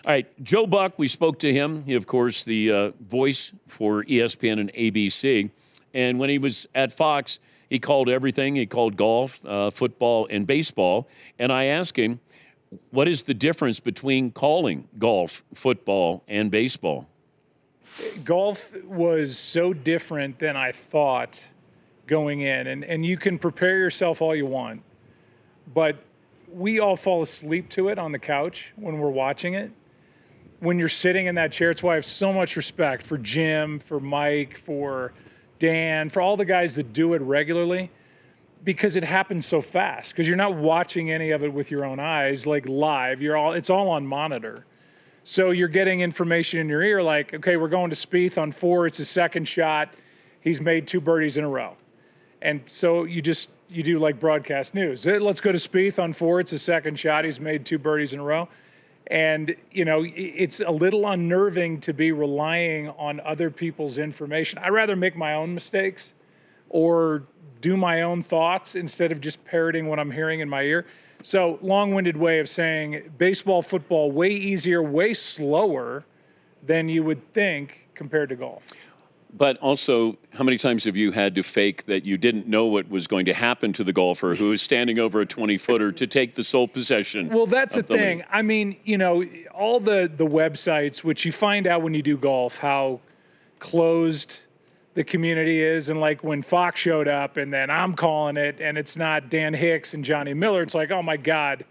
All right, Joe Buck, we spoke to him. He, of course, the voice for ESPN and ABC. And when he was at Fox, he called everything. He called golf, football, and baseball. And I asked him, what is the difference between calling golf, football, and baseball? Golf was so different than I thought going in. And you can prepare yourself all you want, but we all fall asleep to it on the couch when we're watching it. When you're sitting in that chair, it's why I have so much respect for Jim, for Mike, for Dan, for all the guys that do it regularly, because it happens so fast, because you're not watching any of it with your own eyes, like live. It's all on monitor. So you're getting information in your ear like, okay, we're going to Spieth on 4. It's his second shot. He's made 2 birdies in a row. And so you do like broadcast news. Let's go to Spieth on 4. It's his second shot. He's made 2 birdies in a row. And, it's a little unnerving to be relying on other people's information. I'd rather make my own mistakes or do my own thoughts instead of just parroting what I'm hearing in my ear. So long-winded way of saying baseball, football, way easier, way slower than you would think compared to golf. But also, how many times have you had to fake that you didn't know what was going to happen to the golfer who is standing over a 20-footer to take the sole possession? Well, that's the thing. Lead? I mean, all the websites, which you find out when you do golf, how closed the community is. And like when Fox showed up and then I'm calling it and it's not Dan Hicks and Johnny Miller, it's like, oh my God,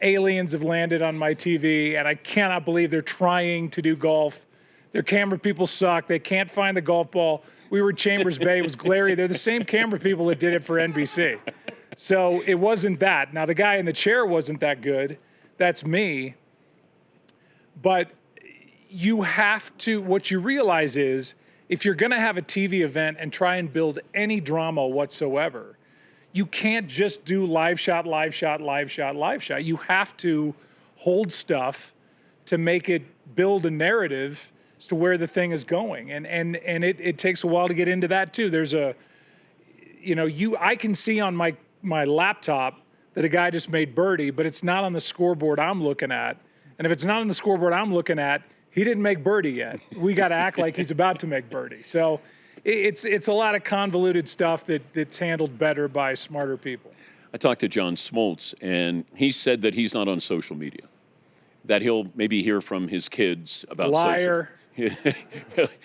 aliens have landed on my TV and I cannot believe they're trying to do golf. Their camera people suck. They can't find the golf ball. We were at Chambers Bay. It was glary. They're the same camera people that did it for NBC. So it wasn't that. Now, the guy in the chair wasn't that good. That's me. But you have to, what you realize is, if you're going to have a TV event and try and build any drama whatsoever, you can't just do live shot, live shot, live shot, live shot. You have to hold stuff to make it build a narrative as to where the thing is going. And it takes a while to get into that too. There's I can see on my laptop that a guy just made birdie, but it's not on the scoreboard I'm looking at. And if it's not on the scoreboard I'm looking at, he didn't make birdie yet. We got to act like he's about to make birdie. So it's a lot of convoluted stuff that's handled better by smarter people. I talked to John Smoltz, and he said that he's not on social media, that he'll maybe hear from his kids about Liar. social.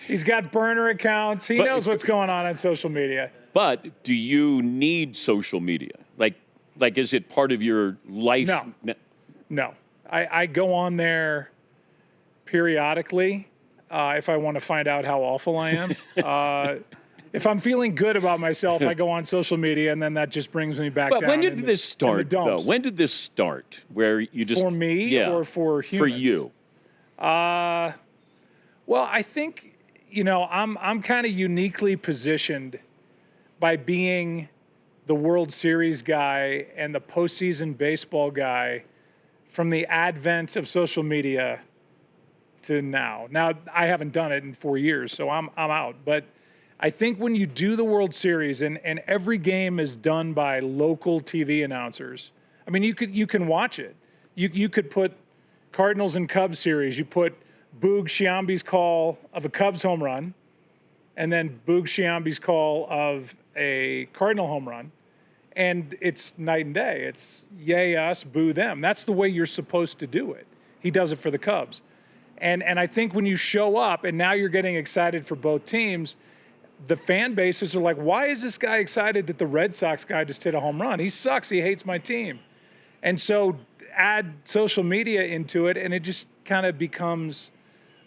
He's got burner accounts. He knows what's going on social media. But do you need social media? Like is it part of your life? No. I go on there periodically if I want to find out how awful I am. If I'm feeling good about myself, I go on social media, and then that just brings me back down. But when did this start, though? When did this start? Where you just for me or for humans? For you. Well, I think I'm kind of uniquely positioned by being the World Series guy and the postseason baseball guy from the advent of social media to now. Now, I haven't done it in 4 years, so I'm out. But I think when you do the World Series and every game is done by local TV announcers, I mean, you can watch it. You could put Cardinals and Cubs series. You put Boog Sciambi's call of a Cubs home run, and then Boog Sciambi's call of a Cardinal home run, and it's night and day. It's yay us, boo them. That's the way you're supposed to do it. He does it for the Cubs. And I think when you show up and now you're getting excited for both teams, the fan bases are like, why is this guy excited that the Red Sox guy just hit a home run? He sucks. He hates my team. And so add social media into it, and it just kind of becomes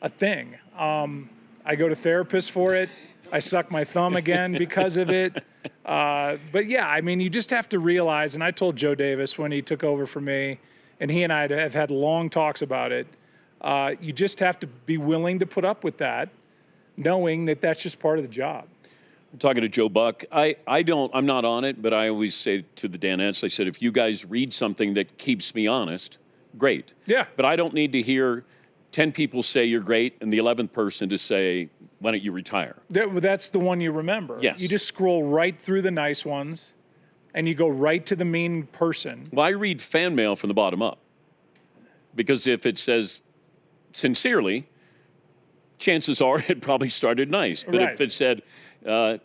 a thing. I go to therapists for it. I suck my thumb again because of it. But yeah, I mean, you just have to realize, and I told Joe Davis when he took over for me, and he and I have had long talks about it, you just have to be willing to put up with that, knowing that that's just part of the job. I'm talking to Joe Buck. I'm not on it, but I always say to the Danettes, I said, if you guys read something that keeps me honest, great. Yeah. But I don't need to hear 10 people say you're great and the 11th person to say, why don't you retire? That's the one you remember. Yes. You just scroll right through the nice ones, and you go right to the mean person. Well, I read fan mail from the bottom up. Because if it says sincerely, chances are it probably started nice. But Right. if it said,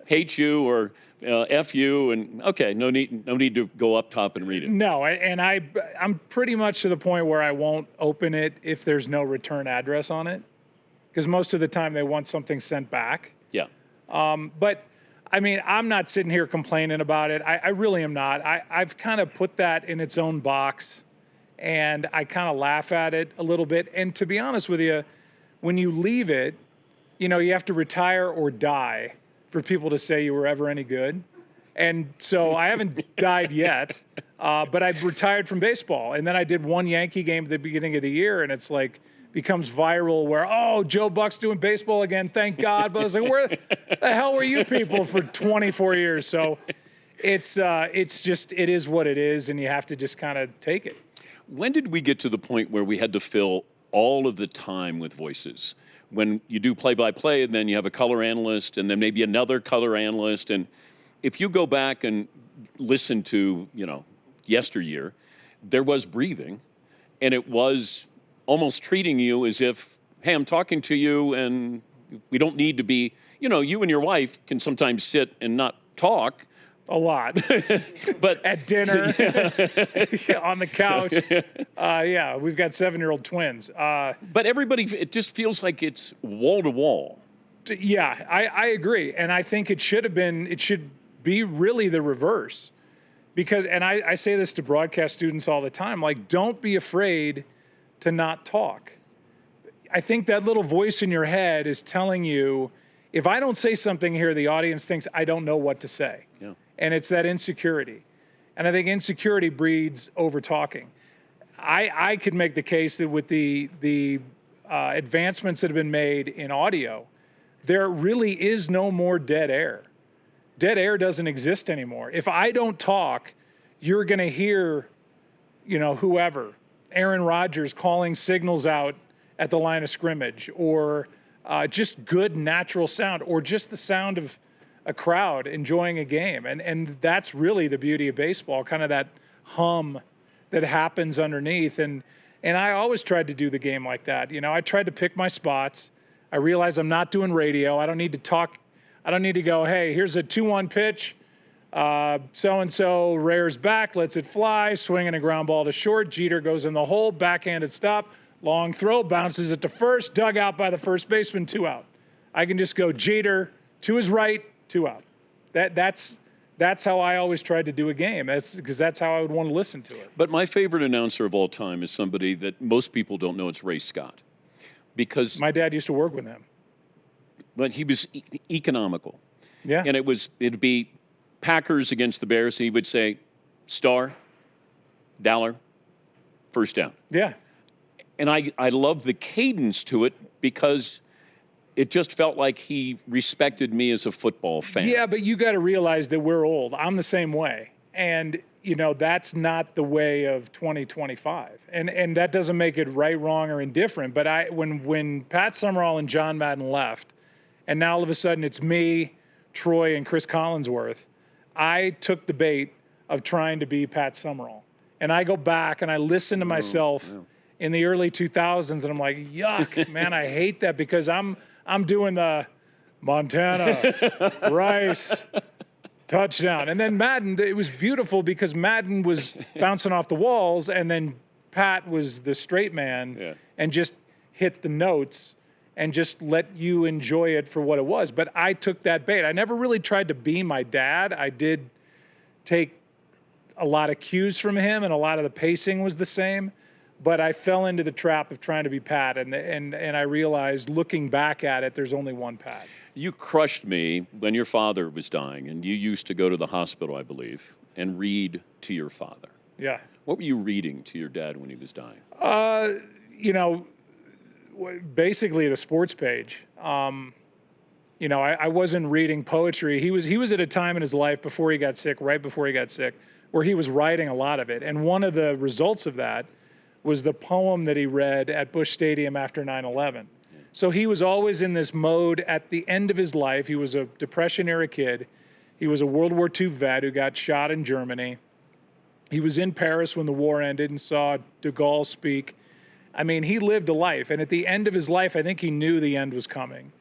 hate you or F you, and okay, no need to go up top and read it. No, I'm pretty much to the point where I won't open it if there's no return address on it, because most of the time they want something sent back. Yeah. But I mean, I'm not sitting here complaining about it. I really am not. I've kind of put that in its own box, and I kind of laugh at it a little bit. And to be honest with you, when you leave it, you have to retire or die for people to say you were ever any good. And so I haven't died yet, but I've retired from baseball. And then I did one Yankee game at the beginning of the year, and it's like becomes viral where, oh, Joe Buck's doing baseball again, thank God. But I was like, where the hell were you people for 24 years? So it's just, it is what it is, and you have to just kind of take it. When did we get to the point where we had to fill all of the time with voices? When you do play-by-play, and then you have a color analyst, and then maybe another color analyst. And if you go back and listen to, yesteryear, there was breathing, and it was almost treating you as if, hey, I'm talking to you, and we don't need to be, you and your wife can sometimes sit and not talk. A lot. But at dinner, on the couch. Yeah, we've got 7-year-old twins. But everybody, it just feels like it's wall to wall. Yeah, I agree. And I think it should be really the reverse. Because, and I say this to broadcast students all the time, like, don't be afraid to not talk. I think that little voice in your head is telling you, if I don't say something here, the audience thinks I don't know what to say. Yeah. And it's that insecurity. And I think insecurity breeds over talking. I could make the case that with the advancements that have been made in audio, there really is no more dead air. Dead air doesn't exist anymore. If I don't talk, you're going to hear, whoever, Aaron Rodgers calling signals out at the line of scrimmage, or just good natural sound, or just the sound of a crowd enjoying a game. And that's really the beauty of baseball, kind of that hum that happens underneath. And I always tried to do the game like that. I tried to pick my spots. I realized I'm not doing radio. I don't need to talk. I don't need to go, hey, here's a 2-1 pitch. So-and-so rears back, lets it fly, swinging a ground ball to short. Jeter goes in the hole, backhanded stop, long throw, bounces it to first, dug out by the first baseman, 2 out. I can just go Jeter to his right, 2 out. That's how I always tried to do a game. Because that's how I would want to listen to it. But my favorite announcer of all time is somebody that most people don't know. It's Ray Scott. Because my dad used to work with him. But he was economical. Yeah. And it'd be Packers against the Bears, and he would say, star, dollar, first down. Yeah. And I love the cadence to it, because it just felt like he respected me as a football fan. Yeah, but you got to realize that we're old. I'm the same way. And, that's not the way of 2025. And that doesn't make it right, wrong, or indifferent. But when Pat Summerall and John Madden left, and now all of a sudden it's me, Troy, and Chris Collinsworth, I took the bait of trying to be Pat Summerall. And I go back and I listen to myself in the early 2000s, and I'm like, yuck, man, I hate that, because I'm doing the Montana, Rice, touchdown. And then Madden, it was beautiful because Madden was bouncing off the walls, and then Pat was the straight man and just hit the notes and just let you enjoy it for what it was. But I took that bait. I never really tried to be my dad. I did take a lot of cues from him, and a lot of the pacing was the same. But I fell into the trap of trying to be Pat, and I realized, looking back at it, there's only one Pat. You crushed me when your father was dying, and you used to go to the hospital, I believe, and read to your father. Yeah. What were you reading to your dad when he was dying? Basically the sports page. I wasn't reading poetry. He was at a time in his life before he got sick, right before he got sick, where he was writing a lot of it. And one of the results of that was the poem that he read at Busch Stadium after 9/11. So he was always in this mode at the end of his life. He was a Depression-era kid. He was a World War II vet who got shot in Germany. He was in Paris when the war ended and saw de Gaulle speak. I mean, he lived a life. And at the end of his life, I think he knew the end was coming.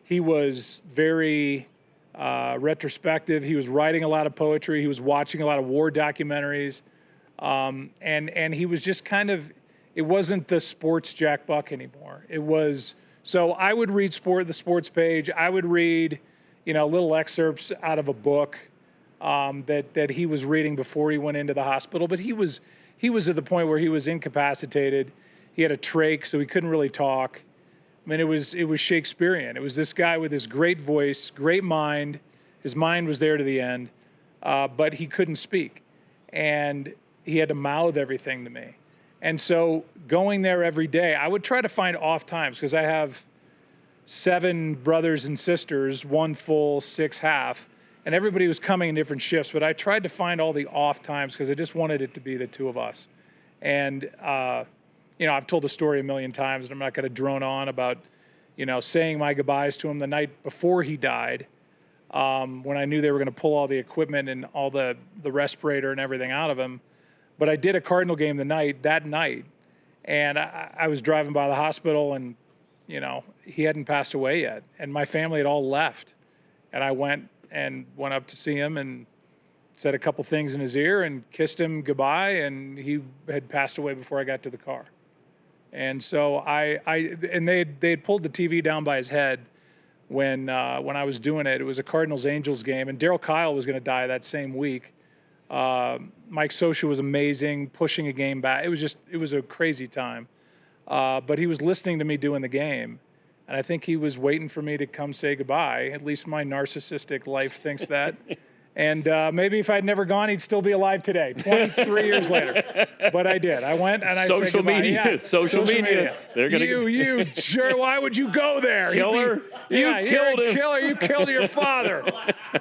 He was very retrospective. He was writing a lot of poetry. He was watching a lot of war documentaries. And he was just kind of, it wasn't the sports Jack Buck anymore. It was, so I would read the sports page. I would read, little excerpts out of a book that he was reading before he went into the hospital. But he was at the point where he was incapacitated. He had a trach, so he couldn't really talk. I mean, it was Shakespearean. It was this guy with this great voice, great mind. His mind was there to the end, but he couldn't speak. And he had to mouth everything to me. And so going there every day, I would try to find off times because I have 7 brothers and sisters, 1 full, 6 half, and everybody was coming in different shifts. But I tried to find all the off times because I just wanted it to be the 2 of us. And, I've told the story a million times, and I'm not going to drone on about, saying my goodbyes to him the night before he died, when I knew they were going to pull all the equipment and all the respirator and everything out of him. But I did a Cardinal game that night, and I was driving by the hospital, and, he hadn't passed away yet. And my family had all left. And I went up to see him and said a couple things in his ear and kissed him goodbye, and he had passed away before I got to the car. And so they had pulled the TV down by his head when I was doing it. It was a Cardinals-Angels game, and Darryl Kyle was going to die that same week. Mike Scioscia was amazing, pushing a game back. It was a crazy time. But he was listening to me doing the game, and I think he was waiting for me to come say goodbye. At least my narcissistic life thinks that. And maybe if I'd never gone, he'd still be alive today, 23 years later. But I did. I went and I said goodbye. Social media. They're gonna you sure? Why would you go there? Killer. You're killed a him. killer. You killed your father.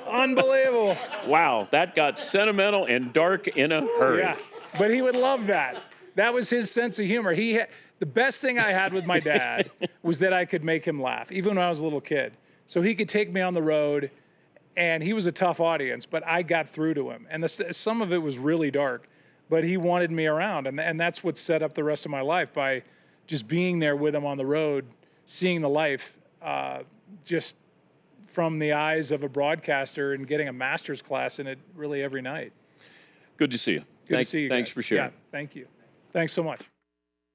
Unbelievable. Wow, that got sentimental and dark in a hurry. Yeah, but he would love that. That was his sense of humor. The best thing I had with my dad was that I could make him laugh, even when I was a little kid. So he could take me on the road. And he was a tough audience, but I got through to him. And some of it was really dark, but he wanted me around. And that's what set up the rest of my life, by just being there with him on the road, seeing the life just from the eyes of a broadcaster and getting a master's class in it really every night. Good to see you. Good to see you Thanks guys. for sharing. Yeah, thank you. Thanks so much.